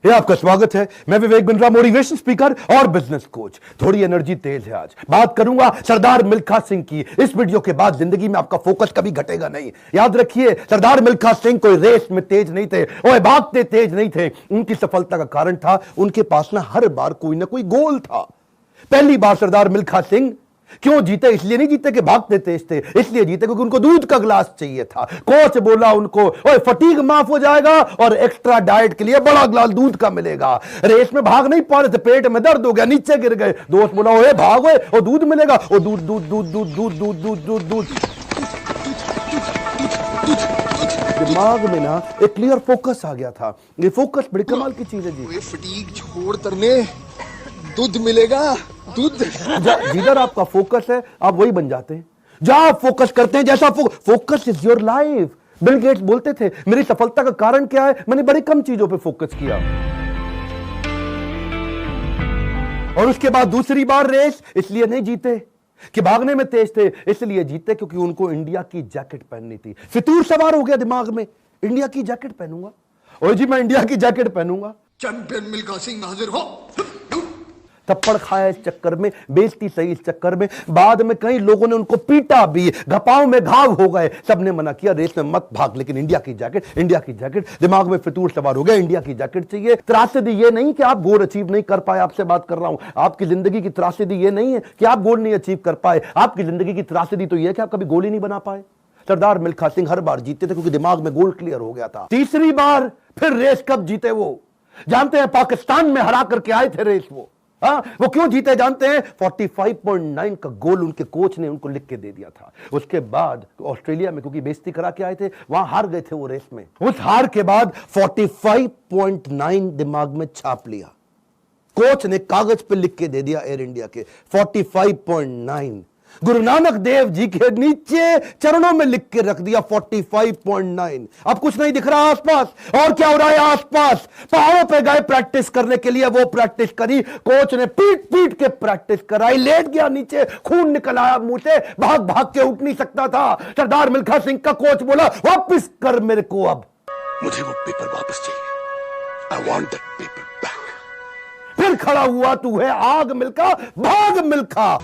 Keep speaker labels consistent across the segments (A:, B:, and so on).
A: ये आपका स्वागत है। मैं विवेक बिंद्रा, मोटिवेशन स्पीकर और बिजनेस कोच। थोड़ी एनर्जी तेज है। आज बात करूंगा सरदार मिल्खा सिंह की। इस वीडियो के बाद जिंदगी में आपका फोकस कभी घटेगा नहीं। याद रखिए, सरदार मिल्खा सिंह कोई रेस में तेज नहीं थे, वो भागते तेज नहीं थे। उनकी सफलता का कारण था उनके पास ना हर बार कोई ना कोई गोल था। पहली बार सरदार मिल्खा सिंह क्यों जीते? इसलिए नहीं जीते कि भागते तेज थे, इसलिए जीते क्योंकि उनको दूध का गिलास चाहिए था। कोच बोला उनको, ओए फटीग माफ हो जाएगा और एक्स्ट्रा डाइट के लिए बड़ा गिलास दूध का मिलेगा। रेस में भाग नहीं पा रहे थे, पेट में दर्द हो गया, नीचे गिर गए। दोस्त बोला, ओए भागो और दूध मिलेगा। और दूध दूध दूध दूध दूध दूध दूध दूध दूध दिमाग में ना एक क्लियर फोकस आ गया था। ये फोकस बड़ी कमाल की चीज है जी।
B: फटीग छोड़ करने दूध मिलेगा, दूध।
A: जिधर आपका फोकस है आप वही बन जाते हैं। जहां आप फोकस करते हैं, जैसा focus is your life. Bill Gates बोलते थे, मेरी सफलता का कारण क्या है? मैंने बड़ी कम चीजों पे फोकस किया। और उसके बाद दूसरी बार रेस इसलिए नहीं जीते कि भागने में तेज थे, इसलिए जीते क्योंकि उनको इंडिया की जैकेट पहननी थी। फितूर सवार हो गया दिमाग में, इंडिया की जैकेट पहनूंगा। और जी मैं इंडिया की जैकेट पहनूंगा।
B: चैंपियन मिल्खा सिंह हाजिर हो।
A: थप्पड़ खाया इस चक्कर में, बेइज्जती सही इस चक्कर में। बाद में कई लोगों ने उनको पीटा भी, घपाव में घाव हो गए। सबने मना किया, रेस में मत भाग, लेकिन इंडिया की जैकेट, इंडिया की जैकेट। दिमाग में फितूर सवार हो गया, इंडिया की जैकेट चाहिए। त्रासदी ये नहीं कि आप गोल अचीव नहीं कर पाए, आपसे बात कर रहा हूं। आपकी जिंदगी की त्रासदी ये नहीं है कि आप गोल नहीं अचीव कर पाए। आपकी जिंदगी की त्रासदी तो यह है कि आप कभी गोल ही नहीं बना पाए। सरदार मिल्खा सिंह हर बार जीते थे क्योंकि दिमाग में गोल क्लियर हो गया था। तीसरी बार फिर रेस कब जीते वो जानते हैं? पाकिस्तान में हरा करके आए थे रेस वो। वो क्यों जीते जानते हैं? 45.9 का गोल उनके कोच ने उनको लिख के दे दिया था। उसके बाद ऑस्ट्रेलिया में क्योंकि बेइज्जती करा के आए थे, वहां हार गए थे वो रेस में। उस हार के बाद 45.9 दिमाग में छाप लिया। कोच ने कागज पे लिख के दे दिया एयर इंडिया के 45.9। गुरु नानक देव जी के नीचे चरणों में लिख के रख दिया 45.9। अब कुछ नहीं दिख रहा आसपास। और क्या हो रहा है आसपास? पहाड़ों पे गए प्रैक्टिस करने के लिए, वो प्रैक्टिस करी। कोच ने पीट पीट के प्रैक्टिस कराई। लेट गया नीचे, खून निकल आया मुंह से, भाग भाग के उठ नहीं सकता था। सरदार मिल्खा सिंह का कोच बोला, वापस कर मेरे को, अब
B: मुझे वो पेपर वापस चाहिए। I want that paper back.
A: फिर खड़ा हुआ, तू है आग मिल्खा, भाग मिल्खा।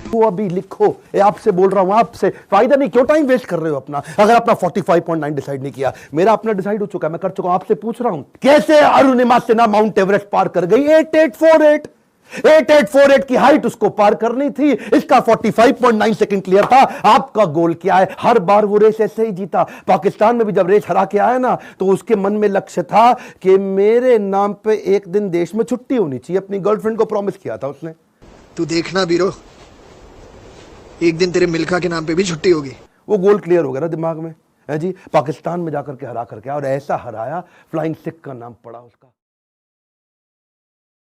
A: वो अभी लिखो, ये आपसे बोल रहा हूं, आपसे फायदा नहीं। क्यों टाइम वेस्ट कर रहे हो अपना? अगर अपना 45.9 डिसाइड नहीं किया, मेरा अपना डिसाइड हो चुका है, मैं कर चुका हूं। आपसे पूछ रहा हूं, कैसे अरुणिमा सिन्हा माउंट एवरेस्ट पार कर गई? 8848 की हाइट उसको पार करनी थी। इसका 45.9 सेकंड क्लियर था। आपका गोल क्या है? हर बार वो रेस ऐसे ही जीता। पाकिस्तान में भी जब रेस हरा के आया ना, तो उसके मन में लक्ष्य था कि मेरे नाम पे एक दिन देश में छुट्टी होनी चाहिए। अपनी गर्लफ्रेंड को प्रॉमिस किया था उसने।
B: तू देखना बीरो, एक दिन तेरे मिल्खा के नाम पे भी छुट्टी होगी।
A: वो गोल क्लियर हो गया ना दिमाग में, है जी। पाकिस्तान में जाकर के हरा करके, और ऐसा हराया, फ्लाइंग सिख का नाम पड़ा उसका।